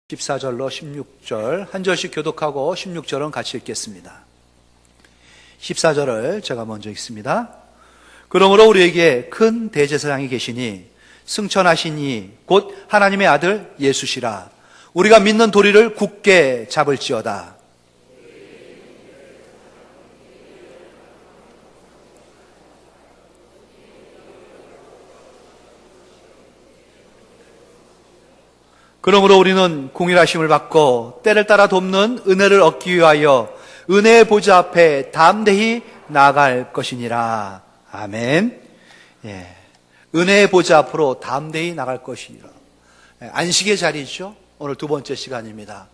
14절로 16절 한 절씩 교독하고 16절은 같이 읽겠습니다. 14절을 제가 먼저 읽습니다. 그러므로 우리에게 큰 대제사장이 계시니 승천하신 이 곧 하나님의 아들 예수시라. 우리가 믿는 도리를 굳게 잡을지어다. 그러므로 우리는 공일하심을 받고 때를 따라 돕는 은혜를 얻기 위하여 은혜의 보좌 앞에 담대히 나아갈 것이니라. 아멘. 예. 은혜의 보좌 앞으로 담대히 나갈 것이니라. 안식의 자리죠. 오늘 두 번째 시간입니다.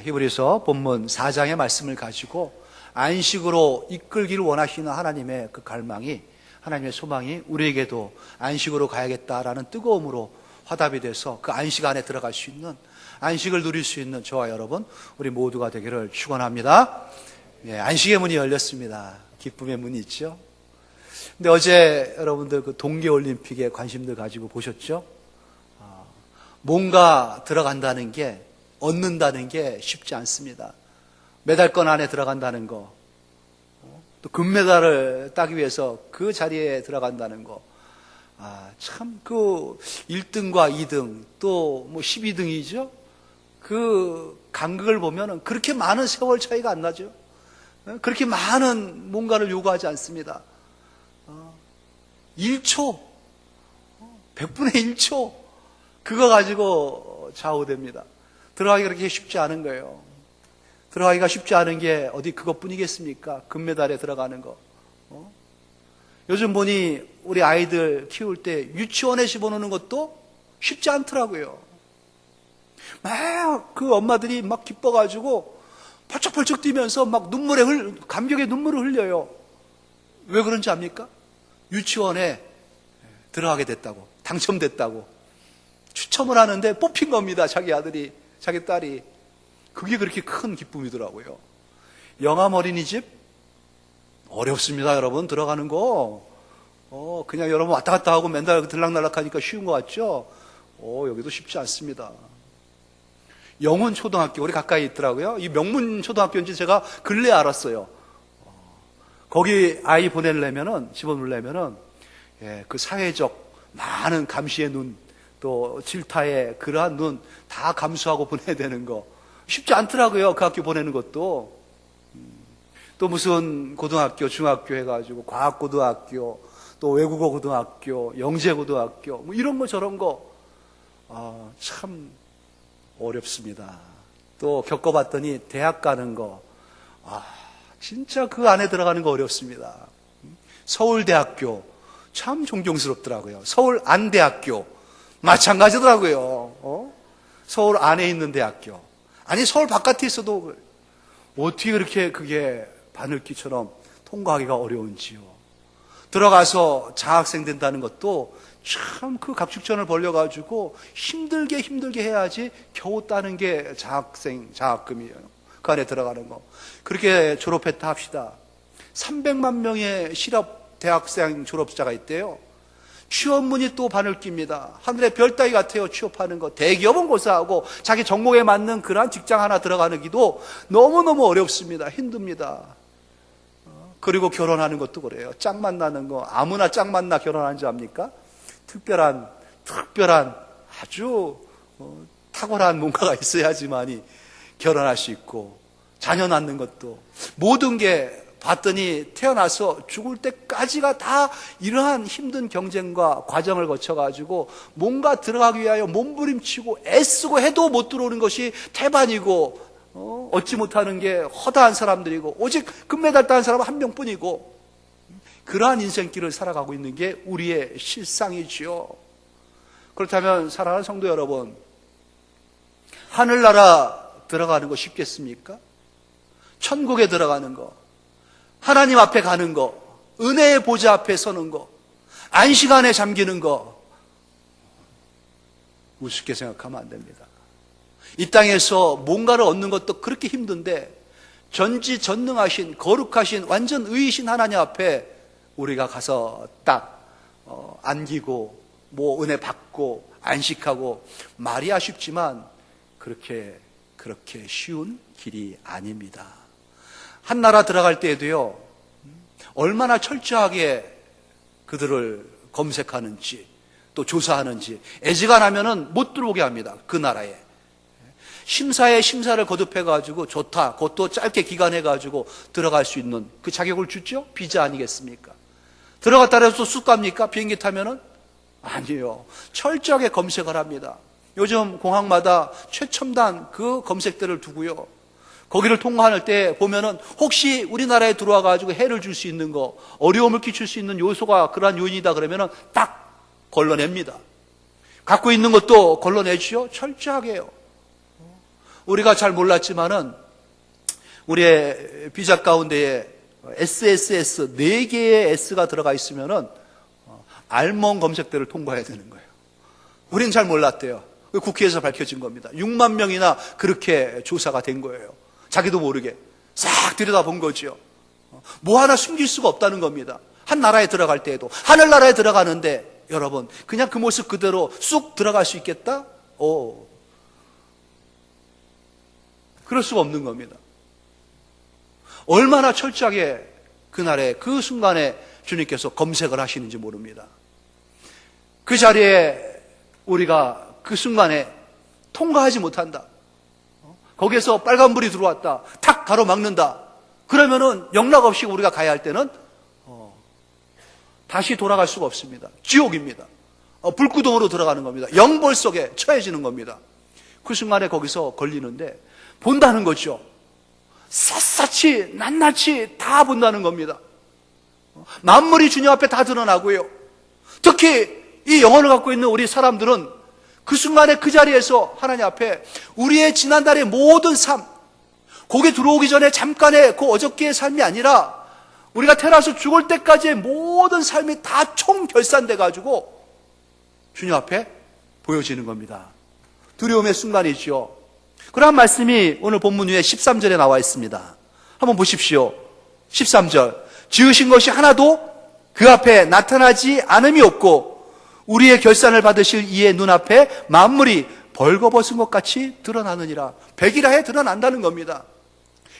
히브리서 본문 4장의 말씀을 가지고 안식으로 이끌기를 원하시는 하나님의 그 갈망이, 하나님의 소망이 우리에게도 안식으로 가야겠다라는 뜨거움으로 화답이 돼서 그 안식 안에 들어갈 수 있는, 안식을 누릴 수 있는 저와 여러분, 우리 모두가 되기를 축원합니다. 예, 안식의 문이 열렸습니다. 기쁨의 문이 있죠. 근데 어제 여러분들 그 동계올림픽에 관심들 가지고 보셨죠? 뭔가 들어간다는 게, 얻는다는 게 쉽지 않습니다. 메달권 안에 들어간다는 거, 또 금메달을 따기 위해서 그 자리에 들어간다는 거, 참, 1등과 2등, 또 12등이죠? 그 간극을 보면은 그렇게 많은 세월 차이가 안 나죠? 그렇게 많은 뭔가를 요구하지 않습니다. 1초, 100분의 1초, 그거 가지고 좌우됩니다. 들어가기가 그렇게 쉽지 않은 거예요. 들어가기가 쉽지 않은 게 어디 그것뿐이겠습니까? 금메달에 들어가는 거. 요즘 보니 우리 아이들 키울 때 유치원에 집어넣는 것도 쉽지 않더라고요. 막 그 엄마들이 막 기뻐가지고 펄쩍펄쩍 뛰면서 막 감격의 눈물을 흘려요. 왜 그런지 압니까? 유치원에 들어가게 됐다고, 당첨됐다고. 추첨을 하는데 뽑힌 겁니다. 자기 아들이, 자기 딸이. 그게 그렇게 큰 기쁨이더라고요. 영암 어린이집 어렵습니다, 여러분. 들어가는 거. 그냥 여러분 왔다 갔다 하고 맨날 들락날락 하니까 쉬운 것 같죠? 여기도 쉽지 않습니다. 영훈 초등학교, 우리 가까이 있더라고요. 이 명문 초등학교인지 제가 근래에 알았어요. 거기 아이 집어넣으려면은, 그 사회적 많은 감시의 눈, 또 질타의 그러한 눈 다 감수하고 보내야 되는 거. 쉽지 않더라고요. 그 학교 보내는 것도. 또 무슨 고등학교, 중학교 해가지고 과학고등학교, 또 외국어 고등학교, 영재고등학교, 뭐 이런 거 저런 거, 참 어렵습니다. 또 겪어봤더니 대학 가는 거, 진짜 그 안에 들어가는 거 어렵습니다. 서울대학교, 참 존경스럽더라고요. 서울 안대학교, 마찬가지더라고요. 서울 안에 있는 대학교. 아니, 서울 바깥에 있어도 어떻게 그렇게 그게 바늘기처럼 통과하기가 어려운지요. 들어가서 장학생 된다는 것도 참 그 갑축전을 벌려가지고 힘들게 해야지 겨우 따는 게 장학금이에요. 그 안에 들어가는 거. 그렇게 졸업했다 합시다. 300만 명의 실업 대학생 졸업자가 있대요. 취업문이 또 바늘깁니다. 하늘의 별 따기 같아요. 취업하는 거. 대기업은 고사하고 자기 전공에 맞는 그러한 직장 하나 들어가는 기도 너무너무 어렵습니다. 힘듭니다. 그리고 결혼하는 것도 그래요. 짝 만나는 거. 아무나 짝 만나 결혼하는 줄 압니까? 특별한 아주 탁월한 뭔가가 있어야지만이 결혼할 수 있고, 자녀 낳는 것도 모든 게 봤더니 태어나서 죽을 때까지가 다 이러한 힘든 경쟁과 과정을 거쳐가지고 뭔가 들어가기 위하여 몸부림치고 애쓰고 해도 못 들어오는 것이 태반이고, 얻지 못하는 게 허다한 사람들이고, 오직 금메달 따는 사람은 한 명뿐이고, 그러한 인생길을 살아가고 있는 게 우리의 실상이지요. 그렇다면 사랑하는 성도 여러분, 하늘나라 들어가는 거 쉽겠습니까? 천국에 들어가는 거, 하나님 앞에 가는 거, 은혜의 보좌 앞에 서는 거, 안식 안에 잠기는 거, 우습게 생각하면 안 됩니다. 이 땅에서 뭔가를 얻는 것도 그렇게 힘든데, 전지전능하신, 거룩하신, 완전 의이신 하나님 앞에 우리가 가서 딱 안기고, 은혜 받고, 안식하고, 말이 아쉽지만 그렇게 쉬운 길이 아닙니다. 한 나라 들어갈 때에도요, 얼마나 철저하게 그들을 검색하는지 또 조사하는지, 애지간하면은 못 들어오게 합니다. 그 나라에. 심사에 심사를 거듭해가지고 좋다, 그것도 짧게 기간해가지고 들어갈 수 있는 그 자격을 주죠? 비자 아니겠습니까? 들어갔다 해서 쑥 갑니까? 비행기 타면은? 아니요. 철저하게 검색을 합니다. 요즘 공항마다 최첨단 그 검색대를 두고요. 거기를 통과할 때 보면은 혹시 우리나라에 들어와가지고 해를 줄 수 있는 거, 어려움을 끼칠 수 있는 요소가 그러한 요인이다 그러면은 딱 걸러냅니다. 갖고 있는 것도 걸러내죠? 철저하게 해요. 우리가 잘 몰랐지만은 우리의 비자 가운데에 SSS 4개의 S가 들어가 있으면은 알몬 검색대를 통과해야 되는 거예요. 우리는 잘 몰랐대요. 국회에서 밝혀진 겁니다. 6만 명이나 그렇게 조사가 된 거예요. 자기도 모르게 싹 들여다본 거죠. 뭐 하나 숨길 수가 없다는 겁니다. 한 나라에 들어갈 때에도, 하늘나라에 들어가는데 여러분 그냥 그 모습 그대로 쑥 들어갈 수 있겠다? 그럴 수가 없는 겁니다. 얼마나 철저하게 그날에 그 순간에 주님께서 검색을 하시는지 모릅니다. 그 자리에 우리가 그 순간에 통과하지 못한다. 거기에서 빨간불이 들어왔다. 탁 가로막는다. 그러면은 영락 없이 우리가 가야 할 때는 다시 돌아갈 수가 없습니다. 지옥입니다. 불구덩으로 들어가는 겁니다. 영벌 속에 처해지는 겁니다. 그 순간에 거기서 걸리는데 본다는 거죠. 샅샅이 낱낱이 다 본다는 겁니다. 만물이 주님 앞에 다 드러나고요. 특히 이 영혼을 갖고 있는 우리 사람들은 그 순간에 그 자리에서 하나님 앞에 우리의 지난달의 모든 삶, 거기 들어오기 전에 잠깐의 그 어저께의 삶이 아니라 우리가 태어나서 죽을 때까지의 모든 삶이 다 총결산돼 가지고 주님 앞에 보여지는 겁니다. 두려움의 순간이죠. 그러한 말씀이 오늘 본문 위에 13절에 나와 있습니다. 한번 보십시오. 13절. 지으신 것이 하나도 그 앞에 나타나지 않음이 없고 우리의 결산을 받으실 이의 눈앞에 만물이 벌거벗은 것 같이 드러나느니라. 백일하에 드러난다는 겁니다.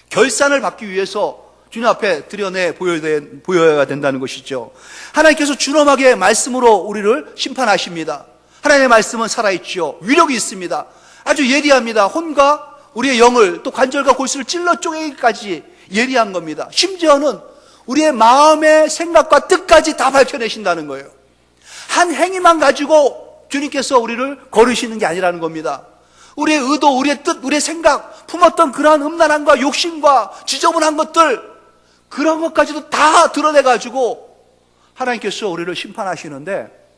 결산을 받기 위해서 주님 앞에 드러내 보여야 된다는 것이죠. 하나님께서 준엄하게 말씀으로 우리를 심판하십니다. 하나님의 말씀은 살아있죠. 위력이 있습니다. 아주 예리합니다. 혼과 우리의 영을 또 관절과 골수를 찔러 쪼개기까지 예리한 겁니다. 심지어는 우리의 마음의 생각과 뜻까지 다 밝혀내신다는 거예요. 한 행위만 가지고 주님께서 우리를 거르시는 게 아니라는 겁니다. 우리의 의도, 우리의 뜻, 우리의 생각, 품었던 그러한 음란함과 욕심과 지저분한 것들, 그런 것까지도 다 드러내가지고 하나님께서 우리를 심판하시는데,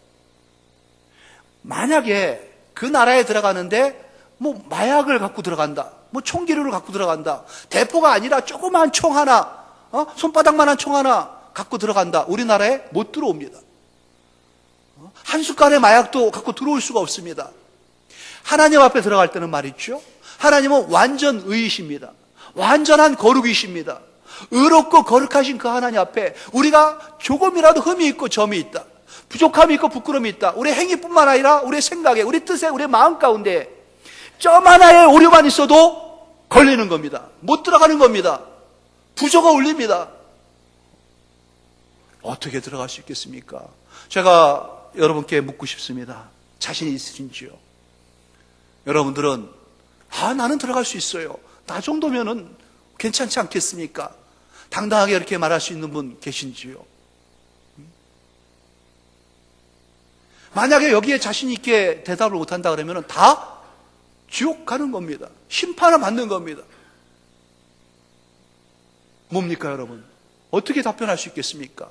만약에 그 나라에 들어가는데 마약을 갖고 들어간다, 총기류를 갖고 들어간다, 대포가 아니라 조그만 총 하나, 손바닥만한 총 하나 갖고 들어간다, 우리나라에 못 들어옵니다. 한 숟갈의 마약도 갖고 들어올 수가 없습니다. 하나님 앞에 들어갈 때는 말이죠, 하나님은 완전 의이십니다. 완전한 거룩이십니다. 의롭고 거룩하신 그 하나님 앞에 우리가 조금이라도 흠이 있고 점이 있다, 부족함이 있고 부끄러움이 있다, 우리의 행위뿐만 아니라 우리의 생각에, 우리 뜻에, 우리의 마음 가운데 점 하나의 오류만 있어도 걸리는 겁니다. 못 들어가는 겁니다. 부조가 울립니다. 어떻게 들어갈 수 있겠습니까? 제가 여러분께 묻고 싶습니다. 자신이 있으신지요? 여러분들은 나는 들어갈 수 있어요, 나 정도면은 괜찮지 않겠습니까? 당당하게 이렇게 말할 수 있는 분 계신지요? 만약에 여기에 자신 있게 대답을 못한다 그러면 다 지옥 가는 겁니다. 심판을 받는 겁니다. 뭡니까 여러분? 어떻게 답변할 수 있겠습니까?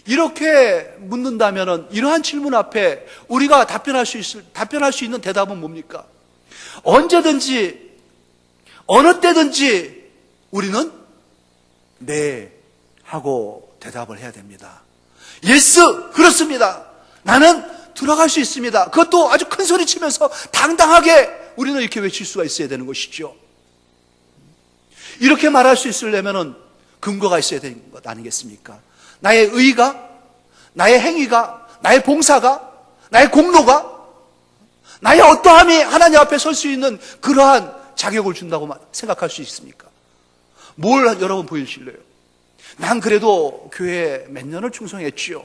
이렇게 묻는다면 이러한 질문 앞에 우리가 답변할 수 있는 대답은 뭡니까? 언제든지 어느 때든지 우리는 네 하고 대답을 해야 됩니다. 예스, 그렇습니다. 나는 들어갈 수 있습니다. 그것도 아주 큰 소리 치면서 당당하게 우리는 이렇게 외칠 수가 있어야 되는 것이죠. 이렇게 말할 수 있으려면 근거가 있어야 되는 것 아니겠습니까? 나의 의가, 나의 행위가, 나의 봉사가, 나의 공로가, 나의 어떠함이 하나님 앞에 설 수 있는 그러한 자격을 준다고 생각할 수 있습니까? 뭘 여러분 보여주실래요? 난 그래도 교회에 몇 년을 충성했지요.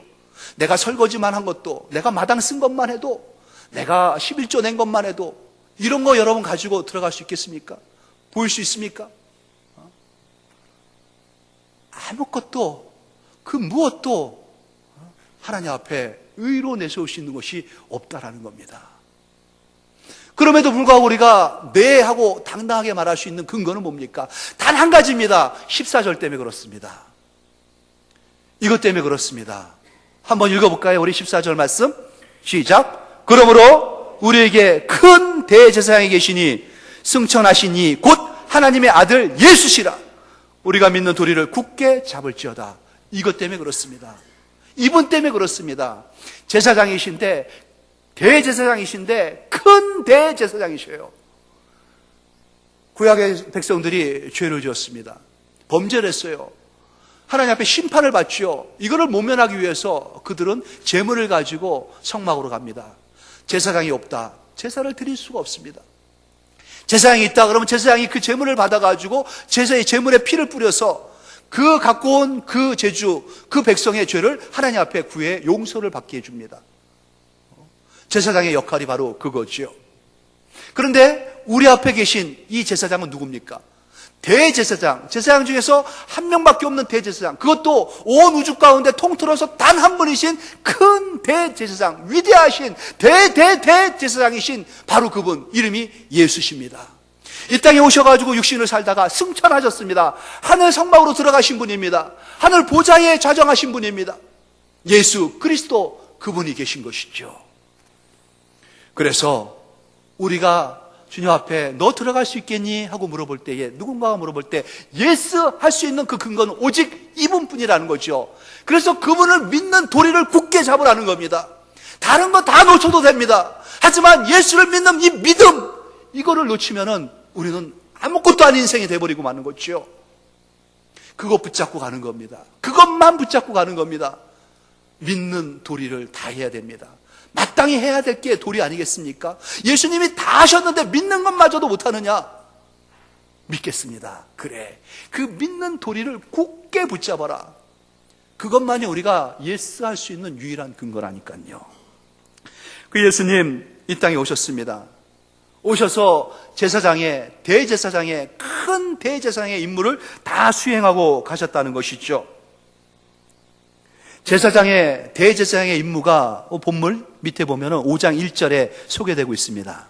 내가 설거지만 한 것도, 내가 마당 쓴 것만 해도, 내가 11조 낸 것만 해도, 이런 거 여러분 가지고 들어갈 수 있겠습니까? 보일 수 있습니까? 아무것도, 그 무엇도 하나님 앞에 의로 내세울 수 있는 것이 없다라는 겁니다. 그럼에도 불구하고 우리가 네 하고 당당하게 말할 수 있는 근거는 뭡니까? 단 한 가지입니다. 14절 때문에 그렇습니다. 이것 때문에 그렇습니다. 한번 읽어볼까요? 우리 14절 말씀 시작. 그러므로 우리에게 큰 대제사장이 계시니 승천하시니 곧 하나님의 아들 예수시라. 우리가 믿는 도리를 굳게 잡을지어다. 이것 때문에 그렇습니다. 이분 때문에 그렇습니다. 제사장이신데, 대제사장이신데 큰 대제사장이셔요. 구약의 백성들이 죄를 지었습니다. 범죄를 했어요. 하나님 앞에 심판을 받지요. 이거를 모면하기 위해서 그들은 제물을 가지고 성막으로 갑니다. 제사장이 없다. 제사를 드릴 수가 없습니다. 제사장이 있다 그러면 제사장이 그 제물을 받아가지고 제사의 제물에 피를 뿌려서 그 갖고 온 그 제주, 그 백성의 죄를 하나님 앞에 구해 용서를 받게 해줍니다. 제사장의 역할이 바로 그거지요. 그런데 우리 앞에 계신 이 제사장은 누굽니까? 대제사장, 제사장 중에서 한 명밖에 없는 대제사장, 그것도 온 우주 가운데 통틀어서 단 한 분이신 큰 대제사장, 위대하신 대제사장이신 바로 그분, 이름이 예수십니다. 이 땅에 오셔가지고 육신을 살다가 승천하셨습니다. 하늘 성막으로 들어가신 분입니다. 하늘 보좌에 좌정하신 분입니다. 예수 그리스도, 그분이 계신 것이죠. 그래서 우리가 주님 앞에 너 들어갈 수 있겠니? 하고 물어볼 때에, 누군가가 물어볼 때 예스 할 수 있는 그 근거는 오직 이분뿐이라는 거죠. 그래서 그분을 믿는 도리를 굳게 잡으라는 겁니다. 다른 거 다 놓쳐도 됩니다. 하지만 예수를 믿는 이 믿음, 이거를 놓치면은 우리는 아무것도 아닌 인생이 돼버리고 마는 거죠. 그거 붙잡고 가는 겁니다. 그것만 붙잡고 가는 겁니다. 믿는 도리를 다 해야 됩니다. 마땅히 해야 될 게 도리 아니겠습니까? 예수님이 다 하셨는데 믿는 것마저도 못하느냐? 믿겠습니다. 그래. 그 믿는 도리를 굳게 붙잡아라. 그것만이 우리가 예스 할 수 있는 유일한 근거라니까요. 그 예수님 이 땅에 오셨습니다. 오셔서 대제사장의 큰 대제사장의 임무를 다 수행하고 가셨다는 것이죠. 대제사장의 임무가 본문 밑에 보면 5장 1절에 소개되고 있습니다.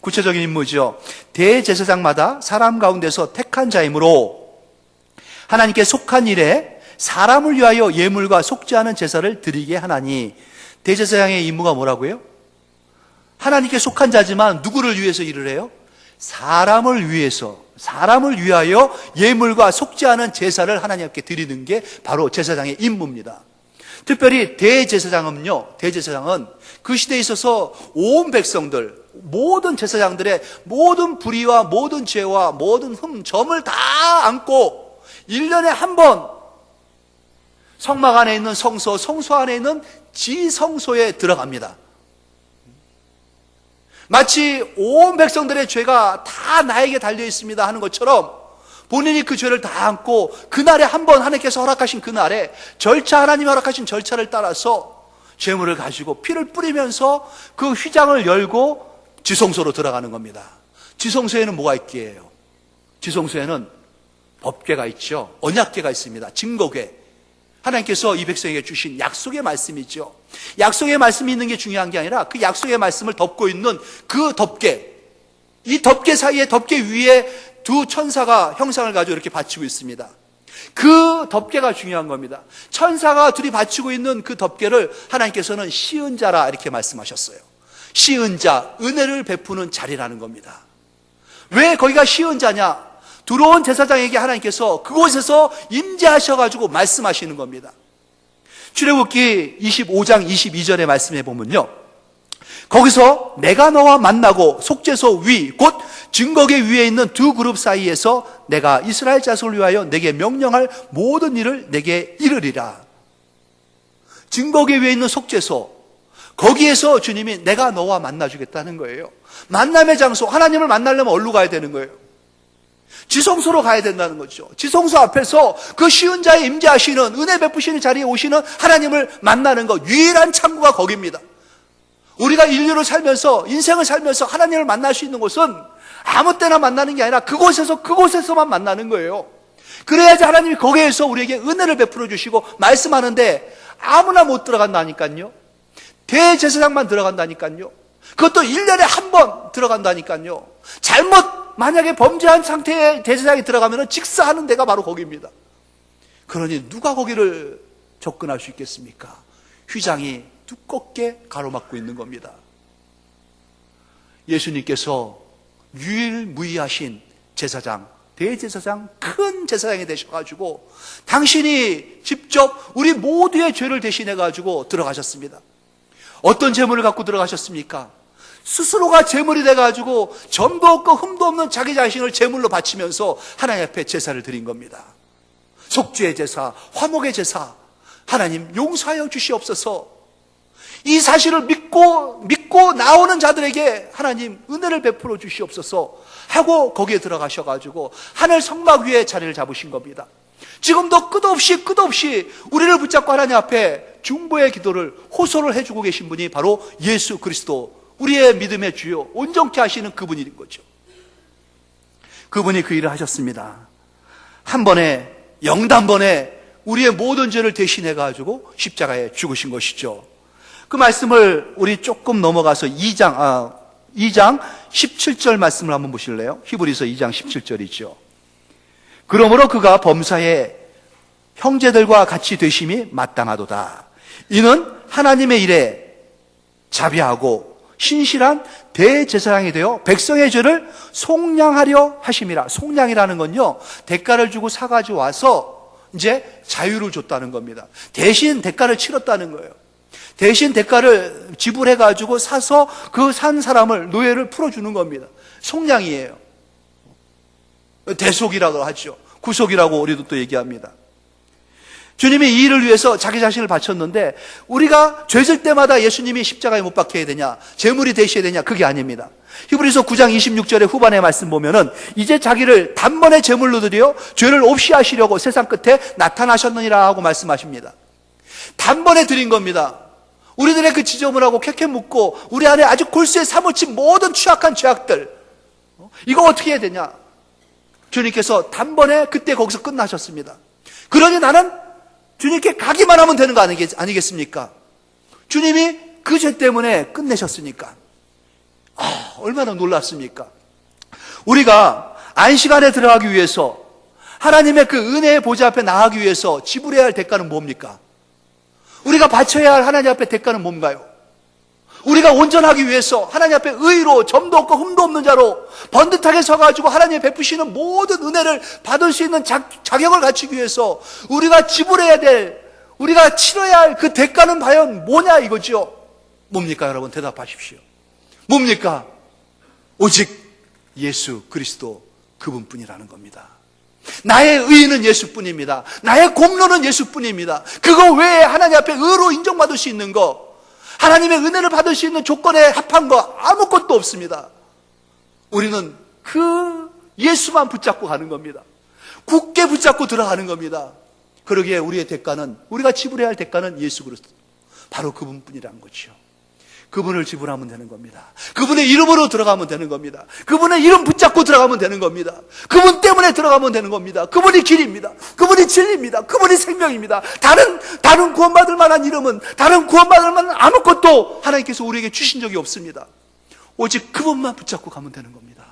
구체적인 임무죠. 대제사장마다 사람 가운데서 택한 자이므로 하나님께 속한 일에 사람을 위하여 예물과 속지 않은 제사를 드리게 하나니, 대제사장의 임무가 뭐라고요? 하나님께 속한 자지만 누구를 위해서 일을 해요? 사람을 위하여 예물과 속지 않은 제사를 하나님께 드리는 게 바로 제사장의 임무입니다. 특별히 대제사장은 그 시대에 있어서 온 백성들, 모든 제사장들의 모든 불의와 모든 죄와 모든 점을 다 안고 1년에 한 번 성막 안에 있는 성소 안에 있는 지성소에 들어갑니다. 마치 온 백성들의 죄가 다 나에게 달려 있습니다 하는 것처럼 본인이 그 죄를 다 안고 그날에 한 번 하나님께서 허락하신 그날에 하나님이 허락하신 절차를 따라서 죄물을 가지고 피를 뿌리면서 그 휘장을 열고 지성소로 들어가는 겁니다. 지성소에는 뭐가 있기에요? 지성소에는 법궤가 있죠. 언약궤가 있습니다. 증거궤. 하나님께서 이 백성에게 주신 약속의 말씀이죠. 약속의 말씀이 있는 게 중요한 게 아니라 그 약속의 말씀을 덮고 있는 그 덮개, 이 덮개 사이에, 덮개 위에 두 천사가 형상을 가지고 이렇게 받치고 있습니다. 그 덮개가 중요한 겁니다. 천사가 둘이 받치고 있는 그 덮개를 하나님께서는 시은 자라 이렇게 말씀하셨어요. 시은 자, 은혜를 베푸는 자리라는 겁니다. 왜 거기가 시은 자냐? 들어온 제사장에게 하나님께서 그곳에서 임재하셔가지고 말씀하시는 겁니다. 출애굽기 25장 22절에 말씀해 보면요, 거기서 내가 너와 만나고 속죄소 위, 곧 증거궤 위에 있는 두 그룹 사이에서 내가 이스라엘 자손을 위하여 내게 명령할 모든 일을 내게 이르리라. 증거궤 위에 있는 속죄소, 거기에서 주님이 내가 너와 만나주겠다는 거예요. 만남의 장소, 하나님을 만나려면 어디로 가야 되는 거예요? 지성소로 가야 된다는 거죠. 지성소 앞에서 그 쉬운 자에 임재하시는, 은혜 베푸시는 자리에 오시는 하나님을 만나는 것, 유일한 창구가 거기입니다. 우리가 인류를 살면서, 인생을 살면서 하나님을 만날 수 있는 곳은 아무 때나 만나는 게 아니라 그곳에서만 만나는 거예요. 그래야지 하나님이 거기에서 우리에게 은혜를 베풀어 주시고 말씀하는데 아무나 못 들어간다니까요. 대제사장만 들어간다니까요. 그것도 1년에 한 번 들어간다니까요. 잘못 만약에 범죄한 상태의 대제사장이 들어가면 직사하는 데가 바로 거기입니다. 그러니 누가 거기를 접근할 수 있겠습니까? 휘장이 두껍게 가로막고 있는 겁니다. 예수님께서 유일무이하신 제사장, 대제사장, 큰 제사장이 되셔가지고 당신이 직접 우리 모두의 죄를 대신해가지고 들어가셨습니다. 어떤 제물을 갖고 들어가셨습니까? 스스로가 제물이 돼가지고 점도 없고 흠도 없는 자기 자신을 제물로 바치면서 하나님 앞에 제사를 드린 겁니다. 속죄의 제사, 화목의 제사, 하나님 용서하여 주시옵소서. 이 사실을 믿고 나오는 자들에게 하나님 은혜를 베풀어 주시옵소서 하고 거기에 들어가셔가지고 하늘 성막 위에 자리를 잡으신 겁니다. 지금도 끝없이 우리를 붙잡고 하나님 앞에 중보의 기도를 호소를 해주고 계신 분이 바로 예수 그리스도, 우리의 믿음의 주요, 온전케 하시는 그분인 거죠. 그분이 그 일을 하셨습니다. 한 번에, 영단번에 우리의 모든 죄를 대신해가지고 십자가에 죽으신 것이죠. 그 말씀을 우리 조금 넘어가서 2장 17절 말씀을 한번 보실래요? 히브리서 2장 17절이죠. 그러므로 그가 범사에 형제들과 같이 되심이 마땅하도다. 이는 하나님의 일에 자비하고 신실한 대제사장이 되어 백성의 죄를 속량하려 하심이라. 속량이라는 건요, 대가를 주고 사가지고 와서 이제 자유를 줬다는 겁니다. 대신 대가를 치렀다는 거예요. 대신 대가를 지불해가지고 사서 그 산 사람을, 노예를 풀어주는 겁니다. 속량이에요. 대속이라고 하죠. 구속이라고 우리도 또 얘기합니다. 주님이 이 일을 위해서 자기 자신을 바쳤는데 우리가 죄질 때마다 예수님이 십자가에 못 박혀야 되냐, 제물이 되셔야 되냐, 그게 아닙니다. 히브리서 9장 26절의 후반의 말씀 보면은 이제 자기를 단번에 제물로 드려 죄를 없이 하시려고 세상 끝에 나타나셨느니라 하고 말씀하십니다. 단번에 드린 겁니다. 우리들의 그 지저분하고 쾌쾌 묻고 우리 안에 아주 골수에 사무친 모든 취약한 죄악들, 이거 어떻게 해야 되냐? 주님께서 단번에 그때 거기서 끝나셨습니다. 그러니 나는 주님께 가기만 하면 되는 거 아니겠습니까? 주님이 그 죄 때문에 끝내셨으니까. 얼마나 놀랍습니까? 우리가 안식안에 들어가기 위해서, 하나님의 그 은혜의 보좌 앞에 나가기 위해서 지불해야 할 대가는 뭡니까? 우리가 바쳐야 할 하나님 앞에 대가는 뭔가요? 우리가 온전하기 위해서 하나님 앞에 의로, 점도 없고 흠도 없는 자로 번듯하게 서가지고 하나님이 베푸시는 모든 은혜를 받을 수 있는 자격을 갖추기 위해서 우리가 지불해야 될, 우리가 치러야 할 그 대가는 과연 뭐냐 이거죠. 뭡니까 여러분? 대답하십시오. 뭡니까? 오직 예수 그리스도 그분뿐이라는 겁니다. 나의 의는 예수뿐입니다. 나의 공로는 예수뿐입니다. 그거 외에 하나님 앞에 의로 인정받을 수 있는 거, 하나님의 은혜를 받을 수 있는 조건에 합한 거 아무것도 없습니다. 우리는 그 예수만 붙잡고 가는 겁니다. 굳게 붙잡고 들어가는 겁니다. 그러기에 우리의 대가는, 우리가 지불해야 할 대가는 예수 그리스도, 바로 그분뿐이라는 거죠. 그분을 지불하면 되는 겁니다. 그분의 이름으로 들어가면 되는 겁니다. 그분의 이름 붙잡고 들어가면 되는 겁니다. 그분 때문에 들어가면 되는 겁니다. 그분이 길입니다. 그분이 진리입니다. 그분이 생명입니다. 다른 구원받을 만한 이름은, 다른 구원받을 만한 아무것도 하나님께서 우리에게 주신 적이 없습니다. 오직 그분만 붙잡고 가면 되는 겁니다.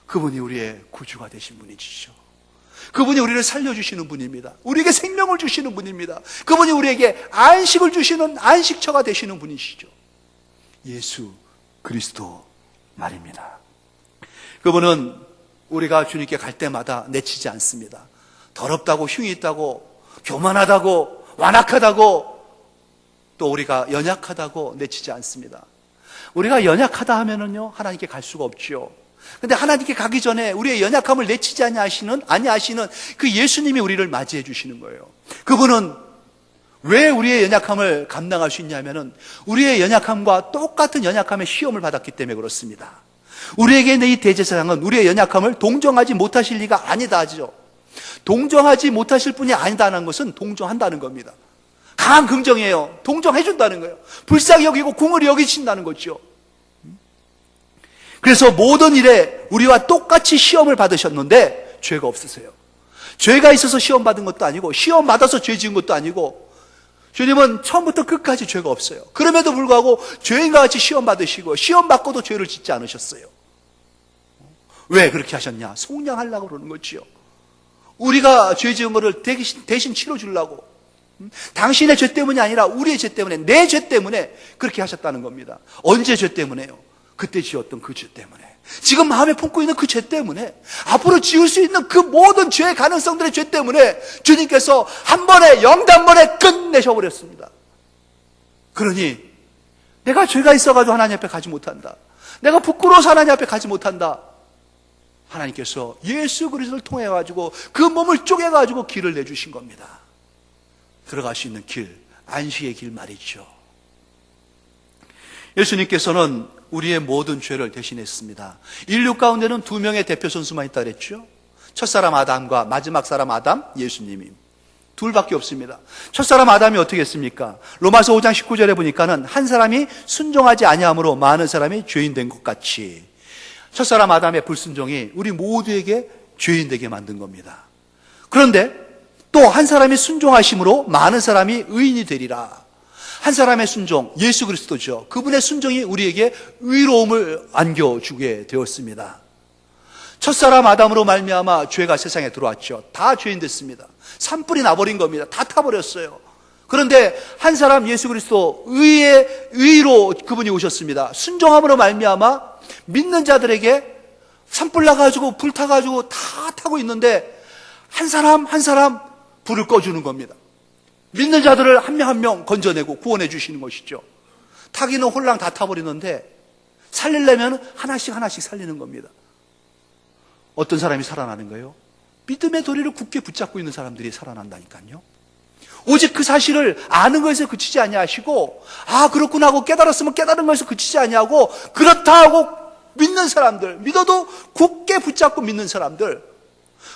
그분이 우리의 구주가 되신 분이시죠. 그분이 우리를 살려주시는 분입니다. 우리에게 생명을 주시는 분입니다. 그분이 우리에게 안식을 주시는 안식처가 되시는 분이시죠. 예수 그리스도 말입니다. 그분은 우리가 주님께 갈 때마다 내치지 않습니다. 더럽다고, 흉이 있다고, 교만하다고, 완악하다고, 또 우리가 연약하다고 내치지 않습니다. 우리가 연약하다 하면은요, 하나님께 갈 수가 없죠. 근데 하나님께 가기 전에 우리의 연약함을 내치지 아니하시는 그 예수님이 우리를 맞이해 주시는 거예요. 그분은 왜 우리의 연약함을 감당할 수 있냐면은 우리의 연약함과 똑같은 연약함의 시험을 받았기 때문에 그렇습니다. 우리에게 있는 이 대제사장은 우리의 연약함을 동정하지 못하실 리가 아니다 하죠. 동정하지 못하실 분이 아니다는 것은 동정한다는 겁니다. 강한 긍정이에요. 동정해 준다는 거예요. 불쌍히 여기고 궁을 여기신다는 거죠. 그래서 모든 일에 우리와 똑같이 시험을 받으셨는데 죄가 없으세요. 죄가 있어서 시험 받은 것도 아니고 시험 받아서 죄 지은 것도 아니고 주님은 처음부터 끝까지 죄가 없어요. 그럼에도 불구하고 죄인과 같이 시험 받으시고 시험 받고도 죄를 짓지 않으셨어요. 왜 그렇게 하셨냐? 속량하려고 그러는 거지요. 우리가 죄 지은 것을 대신 치러주려고. 당신의 죄 때문이 아니라 우리의 죄 때문에, 내 죄 때문에 그렇게 하셨다는 겁니다. 언제 죄 때문에요? 그때 지었던 그 죄 때문에, 지금 마음에 품고 있는 그 죄 때문에, 앞으로 지을 수 있는 그 모든 죄의 가능성들의 죄 때문에 주님께서 한 번에 영단번에 끝내셔버렸습니다. 그러니 내가 죄가 있어가지고 하나님 앞에 가지 못한다, 내가 부끄러워서 하나님 앞에 가지 못한다, 하나님께서 예수 그리스도를 통해 가지고 그 몸을 쪼개 가지고 길을 내주신 겁니다. 들어갈 수 있는 길, 안식의 길 말이죠. 예수님께서는 우리의 모든 죄를 대신했습니다. 인류 가운데는 두 명의 대표 선수만 있다 그랬죠. 첫사람 아담과 마지막 사람 아담, 예수님이 둘밖에 없습니다. 첫사람 아담이 어떻게 했습니까? 로마서 5장 19절에 보니까는 한 사람이 순종하지 아니함으로 많은 사람이 죄인 된 것 같이, 첫사람 아담의 불순종이 우리 모두에게 죄인 되게 만든 겁니다. 그런데 또 한 사람이 순종하심으로 많은 사람이 의인이 되리라. 한 사람의 순종, 예수 그리스도죠. 그분의 순종이 우리에게 의로움을 안겨주게 되었습니다. 첫사람 아담으로 말미암아 죄가 세상에 들어왔죠. 다 죄인 됐습니다. 산불이 나버린 겁니다. 다 타버렸어요. 그런데 한 사람 예수 그리스도 의로 그분이 오셨습니다. 순종함으로 말미암아 믿는 자들에게 산불 나가지고 불 타가지고 다 타고 있는데 한 사람 한 사람 불을 꺼주는 겁니다. 믿는 자들을 한 명 한 명 건져내고 구원해 주시는 것이죠. 타기는 홀랑 다 타버리는데 살리려면 하나씩 하나씩 살리는 겁니다. 어떤 사람이 살아나는 거예요? 믿음의 도리를 굳게 붙잡고 있는 사람들이 살아난다니까요. 오직 그 사실을 아는 것에서 그치지 아니하시고, 아 그렇구나 하고 깨달았으면 깨달은 것에서 그치지 아니하고, 그렇다 하고 믿는 사람들, 믿어도 굳게 붙잡고 믿는 사람들,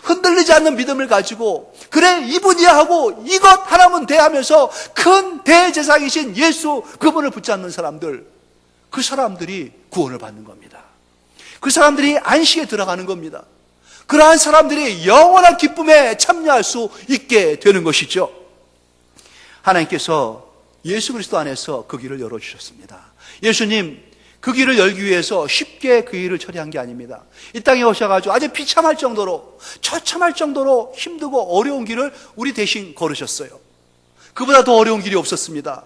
흔들리지 않는 믿음을 가지고 그래 이분이야 하고 이것 하나면 돼 하면서 큰 대제사장이신 예수 그분을 붙잡는 사람들, 그 사람들이 구원을 받는 겁니다. 그 사람들이 안식에 들어가는 겁니다. 그러한 사람들이 영원한 기쁨에 참여할 수 있게 되는 것이죠. 하나님께서 예수 그리스도 안에서 그 길을 열어주셨습니다. 예수님 그 길을 열기 위해서 쉽게 그 일을 처리한 게 아닙니다. 이 땅에 오셔가지고 아주 비참할 정도로, 처참할 정도로 힘들고 어려운 길을 우리 대신 걸으셨어요. 그보다 더 어려운 길이 없었습니다.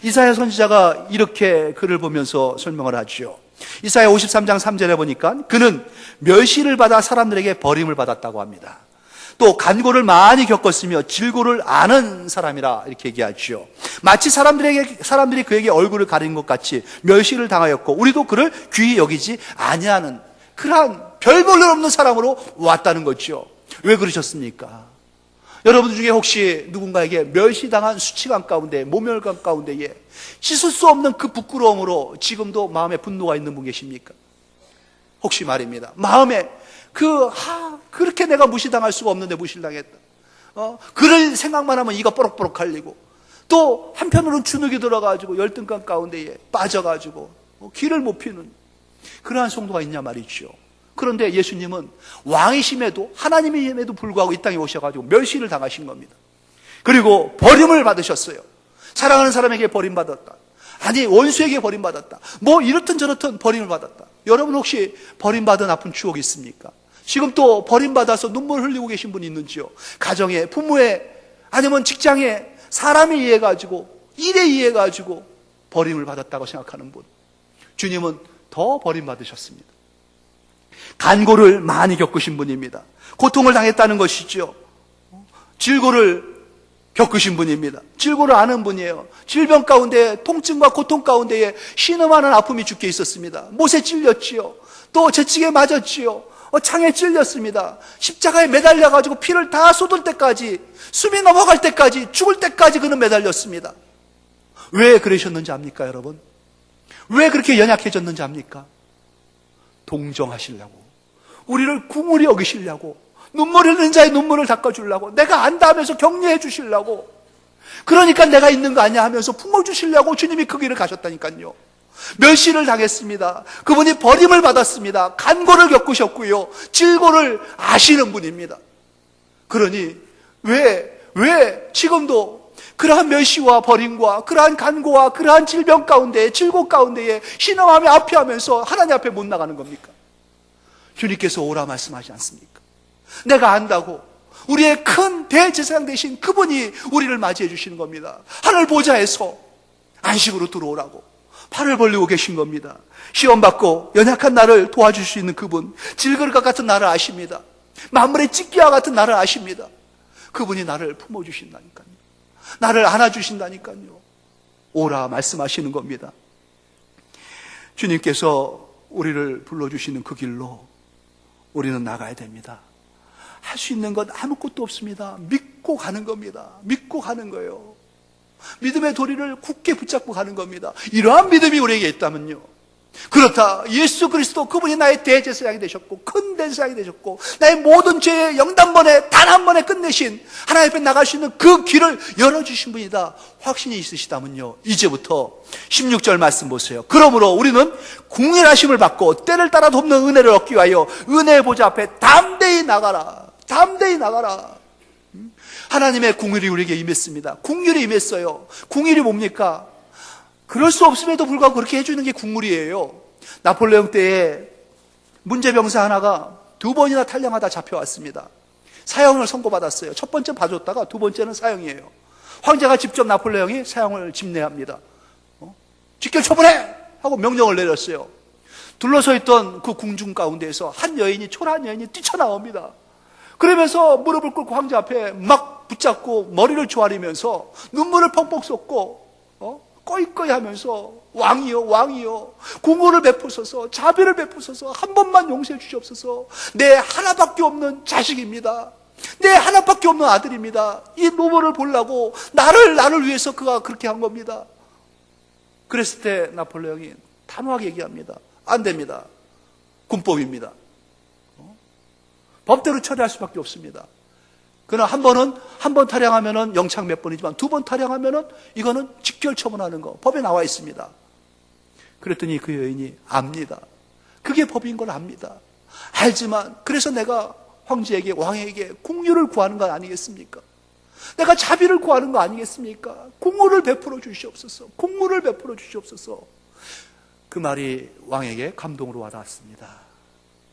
이사야 선지자가 이렇게 글을 보면서 설명을 하죠. 이사야 53장 3절에 보니까 그는 멸시를 받아 사람들에게 버림을 받았다고 합니다. 또 간고를 많이 겪었으며 질고를 아는 사람이라 이렇게 얘기하죠. 마치 사람들이 그에게 얼굴을 가린 것 같이 멸시를 당하였고 우리도 그를 귀히 여기지 아니하는 그러한 별 볼 일 없는 사람으로 왔다는 거죠. 왜 그러셨습니까? 여러분 중에 혹시 누군가에게 멸시당한 수치감 가운데, 모멸감 가운데에 씻을 수 없는 그 부끄러움으로 지금도 마음에 분노가 있는 분 계십니까? 혹시 말입니다. 마음에 그렇게 내가 무시당할 수가 없는데 무시당했다. 그럴 생각만 하면 이가 뽀록뽀록 갈리고, 또 한편으로는 주눅이 들어가지고 열등감 가운데에 빠져가지고 길을 못 피는 그러한 성도가 있냐 말이죠. 그런데 예수님은 왕이심에도, 하나님임에도 불구하고 이 땅에 오셔가지고 멸시를 당하신 겁니다. 그리고 버림을 받으셨어요. 사랑하는 사람에게 버림받았다, 아니 원수에게 버림받았다, 뭐 이렇든 저렇든 버림을 받았다. 여러분 혹시 버림받은 아픈 추억이 있습니까? 지금 또 버림받아서 눈물 흘리고 계신 분이 있는지요? 가정에, 부모에, 아니면 직장에 사람에 의해 가지고, 일에 의해 가지고 버림을 받았다고 생각하는 분, 주님은 더 버림받으셨습니다. 간고를 많이 겪으신 분입니다. 고통을 당했다는 것이죠. 질고를 겪으신 분입니다. 질고를 아는 분이에요. 질병 가운데, 통증과 고통 가운데에 신음하는 아픔이 죽게 있었습니다. 못에 찔렸지요. 또 채찍에 맞았지요. 창에 찔렸습니다. 십자가에 매달려가지고 피를 다 쏟을 때까지, 숨이 넘어갈 때까지, 죽을 때까지 그는 매달렸습니다. 왜 그러셨는지 압니까, 여러분? 왜 그렇게 연약해졌는지 압니까? 동정하시려고, 우리를 궁울이 여기시려고, 눈물 흘리는 자의 눈물을 닦아주려고, 내가 안다 하면서 격려해 주시려고, 그러니까 내가 있는 거 아니야 하면서 품어주시려고 주님이 그 길을 가셨다니까요. 멸시를 당했습니다. 그분이 버림을 받았습니다. 간고를 겪으셨고요, 질고를 아시는 분입니다. 그러니 왜 지금도 그러한 멸시와 버림과 그러한 간고와 그러한 질병 가운데, 질고 가운데에 신음하며 아피하면서 하나님 앞에 못 나가는 겁니까? 주님께서 오라 말씀하지 않습니까? 내가 안다고 우리의 큰 대제사장 되신 그분이 우리를 맞이해 주시는 겁니다. 하늘 보좌에서 안식으로 들어오라고 팔을 벌리고 계신 겁니다. 시험받고 연약한 나를 도와줄 수 있는 그분, 질그릇과 같은 나를 아십니다. 만물의 찢기와 같은 나를 아십니다. 그분이 나를 품어주신다니까요. 나를 안아주신다니까요. 오라 말씀하시는 겁니다. 주님께서 우리를 불러주시는 그 길로 우리는 나가야 됩니다. 할 수 있는 건 아무것도 없습니다. 믿고 가는 겁니다. 믿고 가는 거예요. 믿음의 도리를 굳게 붙잡고 가는 겁니다. 이러한 믿음이 우리에게 있다면요, 그렇다, 예수 그리스도 그분이 나의 대제사장이 되셨고 큰 대제사장이 되셨고 나의 모든 죄의 영단번에 단 한 번에 끝내신, 하나님 앞에 나갈 수 있는 그 길을 열어주신 분이다 확신이 있으시다면요, 이제부터 16절 말씀 보세요. 그러므로 우리는 궁일하심을 받고 때를 따라 돕는 은혜를 얻기 위하여 은혜의 보좌 앞에 담대히 나가라. 담대히 나가라. 하나님의 궁율이 우리에게 임했습니다. 궁율이 임했어요. 궁율이 뭡니까? 그럴 수 없음에도 불구하고 그렇게 해주는 게 궁율이에요. 나폴레옹 때에 문제병사 하나가 2번이나 탈영하다 잡혀왔습니다. 사형을 선고받았어요. 첫 번째 봐줬다가 두 번째는 사형이에요. 황제가 직접 나폴레옹이 사형을 집례합니다. 직결 처분해! 하고 명령을 내렸어요. 둘러서 있던 그 궁중 가운데에서 한 여인이, 초라한 여인이 뛰쳐나옵니다. 그러면서 무릎을 꿇고 황제 앞에 막 붙잡고 머리를 조아리면서 눈물을 펑펑 쏟고 꺼이꺼이 하면서 왕이여, 왕이여, 공의를 베푸소서, 자비를 베푸소서, 한 번만 용서해 주시옵소서. 내 하나밖에 없는 자식입니다. 내 하나밖에 없는 아들입니다. 이 노모를 보려고 나를 위해서 그가 그렇게 한 겁니다. 그랬을 때 나폴레옹이 단호하게 얘기합니다. 안 됩니다. 군법입니다. 법대로 처리할 수밖에 없습니다. 그러나 한 번 탈영하면은 영창 몇 번이지만 2번 탈영하면은 이거는 직결 처분하는 거 법에 나와 있습니다. 그랬더니 그 여인이 압니다. 그게 법인 걸 압니다. 알지만 그래서 내가 황제에게, 왕에게 공유를 구하는 거 아니겠습니까? 내가 자비를 구하는 거 아니겠습니까? 공유를 베풀어 주시옵소서. 공유를 베풀어 주시옵소서. 그 말이 왕에게 감동으로 와닿았습니다.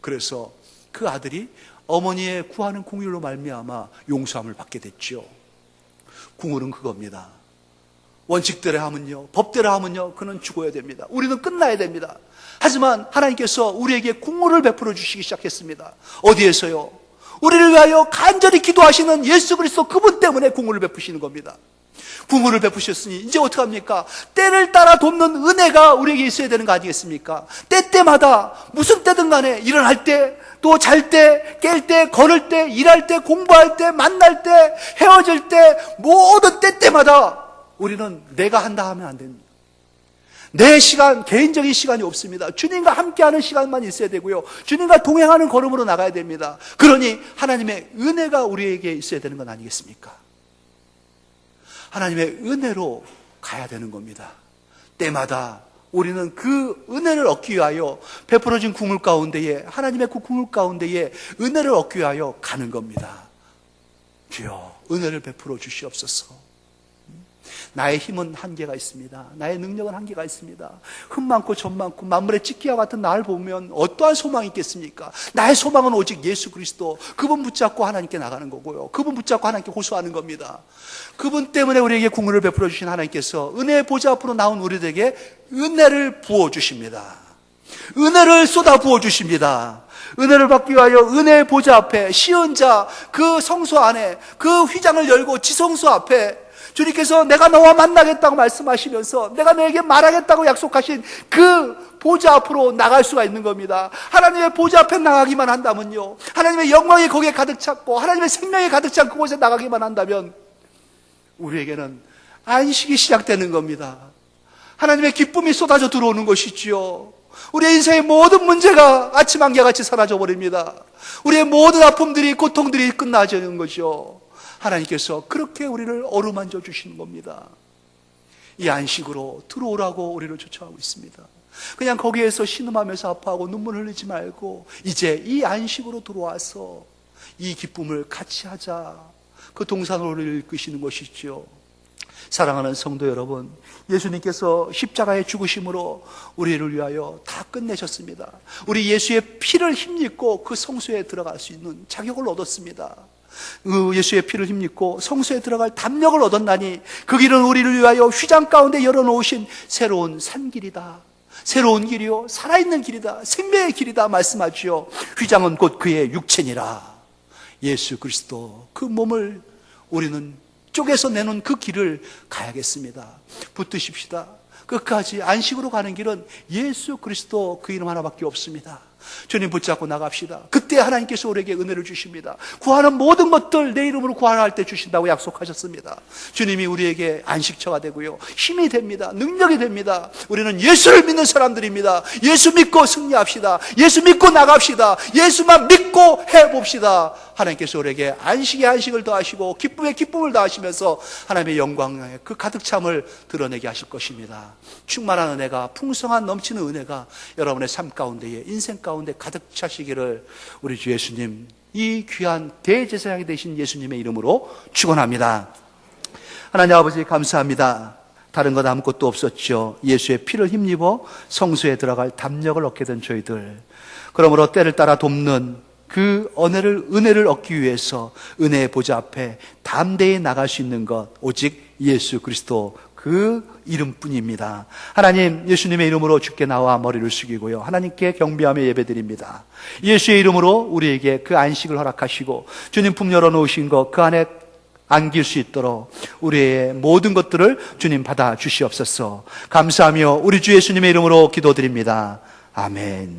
그래서 그 아들이 어머니의 구하는 궁율로 말미암아 용서함을 받게 됐죠. 궁율은 그겁니다. 원칙대로 하면요, 법대로 하면요, 그는 죽어야 됩니다. 우리는 끝나야 됩니다. 하지만 하나님께서 우리에게 궁율을 베풀어 주시기 시작했습니다. 어디에서요? 우리를 위하여 간절히 기도하시는 예수 그리스도 그분 때문에 궁율을 베푸시는 겁니다. 궁율을 베푸셨으니 이제 어떡합니까? 때를 따라 돕는 은혜가 우리에게 있어야 되는 거 아니겠습니까? 때때마다 무슨 때든 간에 일어날 때, 또 잘 때, 깰 때, 걸을 때, 일할 때, 공부할 때, 만날 때, 헤어질 때, 모든 때때마다 우리는 내가 한다 하면 안 됩니다. 내 시간, 개인적인 시간이 없습니다. 주님과 함께하는 시간만 있어야 되고요, 주님과 동행하는 걸음으로 나가야 됩니다. 그러니 하나님의 은혜가 우리에게 있어야 되는 건 아니겠습니까? 하나님의 은혜로 가야 되는 겁니다. 때마다 우리는 그 은혜를 얻기 위하여 베풀어진 궁을 가운데에, 하나님의 그 궁을 가운데에 은혜를 얻기 위하여 가는 겁니다. 주여 은혜를 베풀어 주시옵소서. 나의 힘은 한계가 있습니다. 나의 능력은 한계가 있습니다. 흠 많고 점 많고 만물의 찢기와 같은 나를 보면 어떠한 소망이 있겠습니까? 나의 소망은 오직 예수 그리스도, 그분 붙잡고 하나님께 나가는 거고요, 그분 붙잡고 하나님께 호소하는 겁니다. 그분 때문에 우리에게 궁을 베풀어 주신 하나님께서 은혜의 보좌 앞으로 나온 우리들에게 은혜를 부어주십니다. 은혜를 쏟아 부어주십니다. 은혜를 받기 위하여 은혜의 보좌 앞에 시은자 그 성소 안에 그 휘장을 열고 지성소 앞에 주님께서 내가 너와 만나겠다고 말씀하시면서 내가 너에게 말하겠다고 약속하신 그 보좌 앞으로 나갈 수가 있는 겁니다. 하나님의 보좌 앞에 나가기만 한다면요, 하나님의 영광이 거기에 가득 찼고 하나님의 생명이 가득 찬 그곳에 나가기만 한다면 우리에게는 안식이 시작되는 겁니다. 하나님의 기쁨이 쏟아져 들어오는 것이지요. 우리의 인생의 모든 문제가 아침 안개같이 사라져 버립니다. 우리의 모든 아픔들이, 고통들이 끝나지는 거죠. 하나님께서 그렇게 우리를 어루만져 주시는 겁니다. 이 안식으로 들어오라고 우리를 초청하고 있습니다. 그냥 거기에서 신음하면서 아파하고 눈물 흘리지 말고 이제 이 안식으로 들어와서 이 기쁨을 같이 하자, 그 동산으로 우리를 이끄시는 것이죠. 사랑하는 성도 여러분, 예수님께서 십자가의 죽으심으로 우리를 위하여 다 끝내셨습니다. 우리 예수의 피를 힘입고 그 성소에 들어갈 수 있는 자격을 얻었습니다. 그 예수의 피를 힘입고 성소에 들어갈 담력을 얻었나니 그 길은 우리를 위하여 휘장 가운데 열어놓으신 새로운 산길이다, 새로운 길이요 살아있는 길이다, 생명의 길이다 말씀하지요. 휘장은 곧 그의 육체니라. 예수 그리스도 그 몸을 우리는 쪼개서 내놓은 그 길을 가야겠습니다. 붙드십시다. 끝까지 안식으로 가는 길은 예수 그리스도 그 이름 하나밖에 없습니다. 주님 붙잡고 나갑시다. 그때 하나님께서 우리에게 은혜를 주십니다. 구하는 모든 것들 내 이름으로 구하라 때 주신다고 약속하셨습니다. 주님이 우리에게 안식처가 되고요, 힘이 됩니다. 능력이 됩니다. 우리는 예수를 믿는 사람들입니다. 예수 믿고 승리합시다. 예수 믿고 나갑시다. 예수만 믿고 해봅시다. 하나님께서 우리에게 안식의 안식을 더하시고 기쁨의 기쁨을 더하시면서 하나님의 영광의 그 가득참을 드러내게 하실 것입니다. 충만한 은혜가, 풍성한 넘치는 은혜가 여러분의 삶 가운데에, 인생 가운데 가득 차시기를 우리 주 예수님, 이 귀한 대제사장이 되신 예수님의 이름으로 축원합니다. 하나님 아버지 감사합니다. 다른 것 아무것도 없었죠. 예수의 피를 힘입어 성소에 들어갈 담력을 얻게 된 저희들, 그러므로 때를 따라 돕는 그 은혜를 얻기 위해서 은혜의 보좌 앞에 담대히 나갈 수 있는 것 오직 예수 그리스도 그 이름뿐입니다. 하나님, 예수님의 이름으로 주께 나와 머리를 숙이고요, 하나님께 경배하며 예배드립니다. 예수의 이름으로 우리에게 그 안식을 허락하시고 주님 품 열어놓으신 것 그 안에 안길 수 있도록 우리의 모든 것들을 주님 받아 주시옵소서. 감사하며 우리 주 예수님의 이름으로 기도드립니다. 아멘.